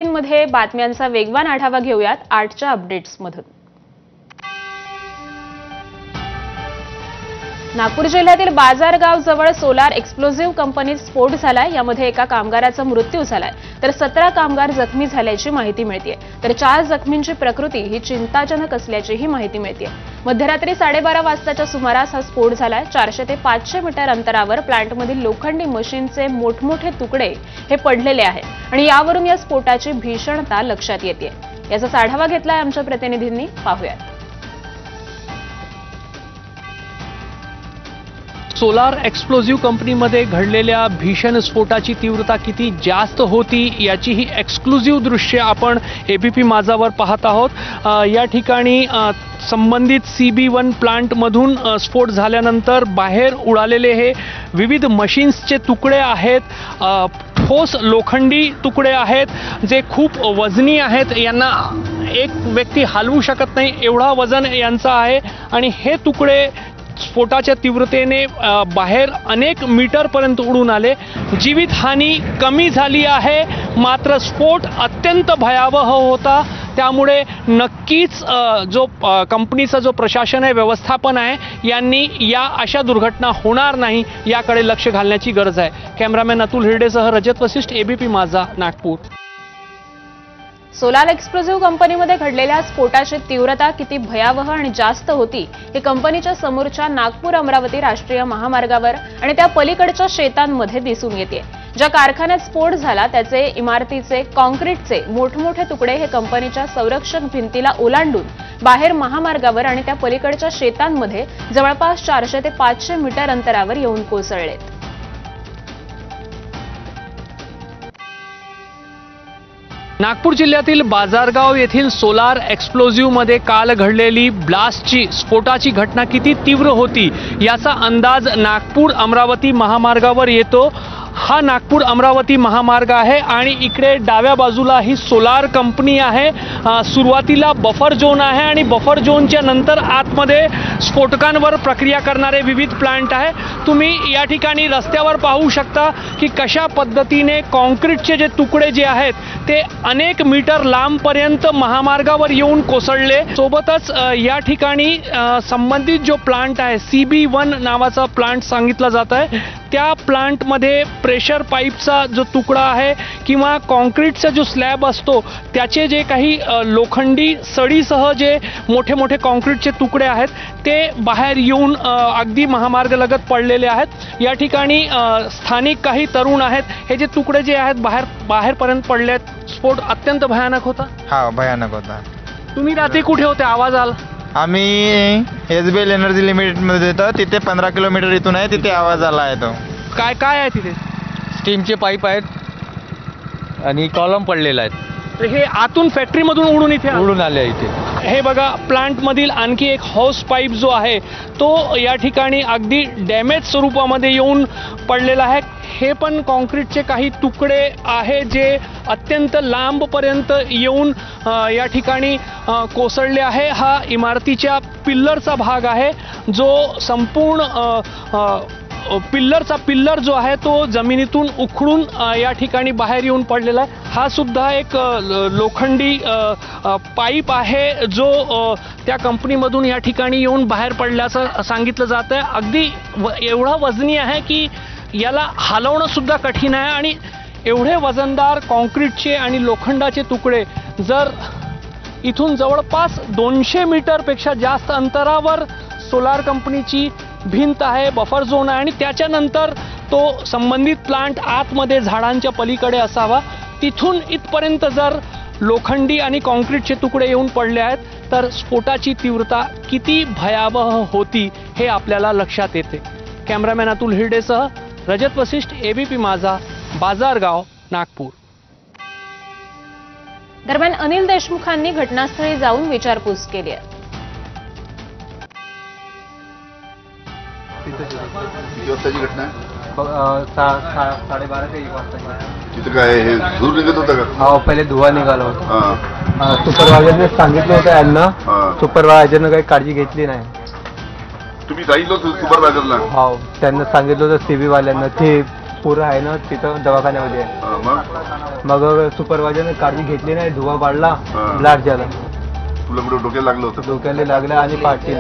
मध्ये बातम्यांचा वेगवान आढावा घेऊयात 8च्या अपडेट्समधून। नागपूर जिल्ह्यातील बाजारगाव जवळ सोलार एक्सप्लोजिव्ह कंपनीत स्फोट झालाय। यामध्ये एका कामगाराचा मृत्यू झालाय तर 17 कामगार जखमी झाल्याची माहिती मिळतेय, तर 4 जखमींची प्रकृती ही चिंताजनक असल्याचीही माहिती मिळतेय। मध्यरात्री 12:30 वाजताच्या सुमारास हा स्फोट झालाय। 400 ते 500 मीटर अंतरावर प्लांटमधील लोखंडी मशीनचे मोठमोठे तुकडे हे पडलेले आहेत आणि यावरून या स्फोटाची भीषणता लक्षात येते। याचा आढावा घेतलाय आमच्या प्रतिनिधींनी, पाहूयात। सोलार एक्सप्लोजिव्ह कंपनीमध्ये घडलेल्या भीषण स्फोटाची तीव्रता किती जास्त होती याची ही एक्सक्लुझिव्ह दृश्य आपण एबीपी माझावर पाहत आहोत। या ठिकाणी संबंधित CB1 प्लांटमधून स्फोट झाल्यानंतर बाहेर उडालेले हे विविध मशीन्सचे तुकडे आहेत। ठोस लोखंडी तुकडे आहेत जे खूप वजनी आहेत। यांना एक व्यक्ती हलवू शकत नाही एवढा वजन यांचा आहे आणि हे तुकडे स्फोटाच्या तीव्रतेने बाहेर अनेक मीटरपर्यंत उडून आले। जीवितहानी कमी झाली आहे, मात्र स्फोट अत्यंत भयावह होता। त्यामुळे नक्कीच जो कंपनीचा जो प्रशासन आहे, व्यवस्थापन आहे, यांनी या अशा दुर्घटना होणार नाही याकडे लक्ष घालण्याची गरज आहे। कॅमेरामॅन अतुल हिरडेसह रजत वशिष्ठ, एबीपी माझा, नागपूर। सोलार एक्सप्लोजिव्ह कंपनीमध्ये घडलेल्या स्फोटाची तीव्रता किती भयावह आणि जास्त होती हे कंपनीच्या समोरच्या नागपूर अमरावती राष्ट्रीय महामार्गावर आणि त्या पलीकडच्या शेतांमध्ये दिसून येते। ज्या कारखान्यात स्फोट झाला त्याचे इमारतीचे कॉन्क्रीटचे मोठमोठे तुकडे हे कंपनीच्या संरक्षक भिंतीला ओलांडून बाहेर महामार्गावर आणि त्या पलीकडच्या शेतांमध्ये जवळपास 400 ते 500 मीटर अंतरावर येऊन कोसळलेत। नागपूर जिल्ह्यातील बाजारगाव येथील सोलार एक्सप्लोजिव्हमध्ये काल घडलेली ब्लास्टची स्फोटाची घटना किती तीव्र होती याचा अंदाज नागपूर अमरावती महामार्गावर येतो। हा नागपूर अमरावती महामार्ग आहे आणि इकडे डाव्या बाजूला ही सोलार कंपनी आहे। सुरुवातीला बफर झोन आहे आणि बफर झोनच्या नंतर आतमध्ये स्फोटकांवर प्रक्रिया करणारे विविध प्लांट आहे। तुम्ही या ठिकाणी रस्त्यावर पाहू शकता की कशा पद्धतीने कॉन्क्रीटचे जे तुकडे जे आहेत ते अनेक मीटर लांबपर्यंत महामार्गावर येऊन कोसळले। सोबतच या ठिकाणी संबंधित जो प्लांट आहे CB1 नावाचा प्लांट सांगितला जात आहे, त्या प्लांटमध्ये प्रेशर पाईपचा जो तुकडा आहे किंवा कॉन्क्रीटचा जो स्लॅब असतो त्याचे जे काही लोखंडी सळीसह जे मोठे मोठे कॉन्क्रीटचे तुकडे आहेत ते बाहेर येऊन अगदी महामार्गालगत पडलेले आहेत। या ठिकाणी स्थानिक काही तरुण आहेत, हे जे तुकडे जे आहेत बाहेरपर्यंत पडलेत। स्फोट अत्यंत भयानक होता। हा, भयानक होता। तुम्ही रात्री कुठे होते? आवाज आला? आम्ही SBL एनर्जी लिमिटेडमध्ये होतो, तिथे 15 किलोमीटर इथून आहे, तिथे आवाज आला आहे। तो काय काय आहे तिथे? स्टीमचे पाईप आहेत आणि कॉलम पडलेला आहेत। हे आतून फॅक्टरीमधून उडून इथे उडून आले इथे। हे बघा, प्लांटमधील आणखी एक हाऊस पाईप जो आहे तो या ठिकाणी अगदी डॅमेज स्वरूपामध्ये येऊन पडलेला आहे। हे पण कॉन्क्रीटचे काही तुकडे आहे जे अत्यंत लांबपर्यंत येऊन या ठिकाणी कोसळले आहे। हा इमारतीच्या पिल्लरचा भाग आहे जो संपूर्ण पिल्लर जो आहे तो जमिनीतून उखडून या ठिकाणी बाहेर येऊन पडलेला आहे। हा सुद्धा एक लोखंडी पाईप आहे जो त्या कंपनीमधून या ठिकाणी येऊन बाहेर पडल्याचं सांगितलं जात आहे। अगदी एवढा वजनी आहे की याला हलवणं सुद्धा कठीण आहे आणि एवढे वजनदार कॉन्क्रीटचे आणि लोखंडाचे तुकडे जर इथून जवळपास 200 मीटरपेक्षा जास्त अंतरावर सोलार कंपनीची भिंत आहे, बफर झोन आहे आणि त्याच्यानंतर तो संबंधित प्लांट आतमध्ये झाडांच्या पलीकडे असावा, तिथून इथपर्यंत जर लोखंडी आणि कॉन्क्रीटचे तुकडे येऊन पडले आहेत तर स्फोटाची तीव्रता किती भयावह होती हे आपल्याला लक्षात येते। कॅमेरामॅन अतुल हिरडेसह रजत वशिष्ठ, एबीपी माझा, बाजारगाव, नागपूर। दरम्यान अनिल देशमुखांनी घटनास्थळी जाऊन विचारपूस केली आहे। किती वाजताची घटना आहे? 12:30 ते 1 वाजता। तिथं काय हे धूर निघत होता का? हो, पहिले धुवा निघाला होता। हां, सुपरवायझरने सांगितलं होतं यांना, सुपरवायझरनं काही काळजी घेतली नाही। तुम्ही सांगितलं होतं सुपरवायझरला? हो, त्यांना सांगितलं होतं CB वाल्यांना, ते पोरं आहे ना तिथं दवाखान्यामध्ये आहे. मग सुपरवायझरने काळजी घेतली नाही, धुवा वाढला, ब्लॅक झाला, तुला कुठं डोक्याला लागलं होतं? डोक्याला लागलं आणि पाठीला.